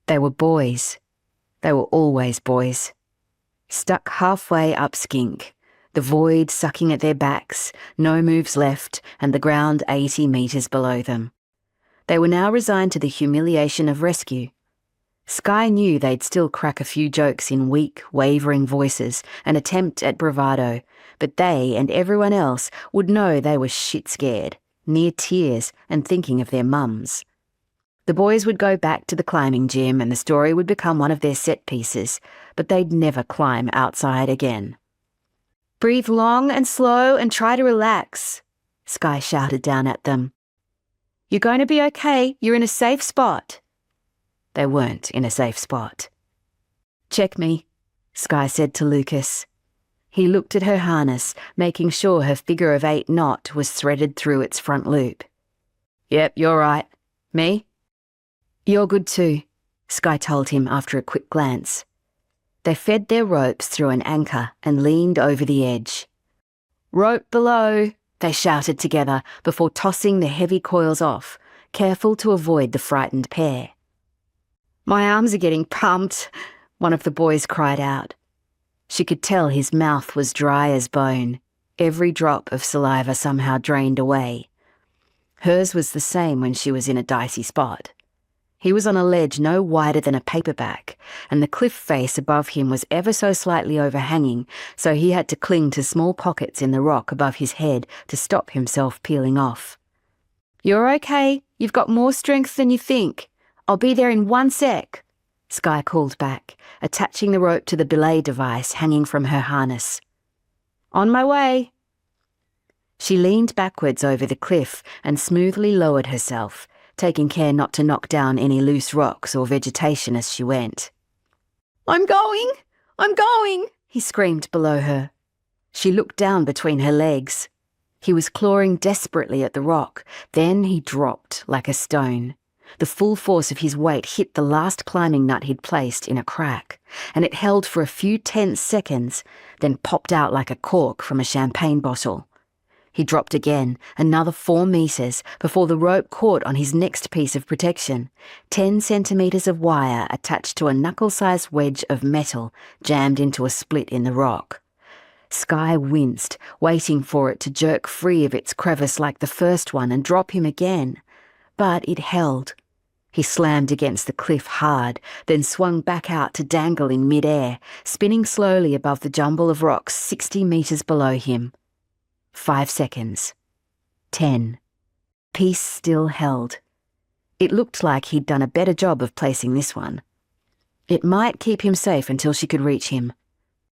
They were boys. They were always boys. Stuck halfway up Skink, the void sucking at their backs, no moves left, and the ground 80 metres below them. They were now resigned to the humiliation of rescue. Skye knew they'd still crack a few jokes in weak, wavering voices, an attempt at bravado, but they and everyone else would know they were shit-scared, near tears and thinking of their mums. The boys would go back to the climbing gym and the story would become one of their set pieces, but they'd never climb outside again. "Breathe long and slow and try to relax," Skye shouted down at them. "You're going to be okay. You're in a safe spot." They weren't in a safe spot. "Check me," Skye said to Lucas. He looked at her harness, making sure her figure-of-8 knot was threaded through its front loop. "Yep, you're right. Me?" "You're good too," Skye told him after a quick glance. They fed their ropes through an anchor and leaned over the edge. "Rope below," they shouted together before tossing the heavy coils off, careful to avoid the frightened pair. "My arms are getting pumped," one of the boys cried out. She could tell his mouth was dry as bone, every drop of saliva somehow drained away. Hers was the same when she was in a dicey spot. He was on a ledge no wider than a paperback, and the cliff face above him was ever so slightly overhanging, so he had to cling to small pockets in the rock above his head to stop himself peeling off. "You're okay. You've got more strength than you think. I'll be there in 1 sec," Skye called back, attaching the rope to the belay device hanging from her harness. "On my way." She leaned backwards over the cliff and smoothly lowered herself, taking care not to knock down any loose rocks or vegetation as she went. I'm going, he screamed below her. She looked down between her legs. He was clawing desperately at the rock, then he dropped like a stone. The full force of his weight hit the last climbing nut he'd placed in a crack, and it held for a few tense seconds, then popped out like a cork from a champagne bottle. He dropped again, another 4 metres, before the rope caught on his next piece of protection, 10 centimetres of wire attached to a knuckle-sized wedge of metal jammed into a split in the rock. Skye winced, waiting for it to jerk free of its crevice like the first one and drop him again. But it held. He slammed against the cliff hard, then swung back out to dangle in mid-air, spinning slowly above the jumble of rocks 60 metres below him. 5 seconds. 10. Peace still held. It looked like he'd done a better job of placing this one. It might keep him safe until she could reach him.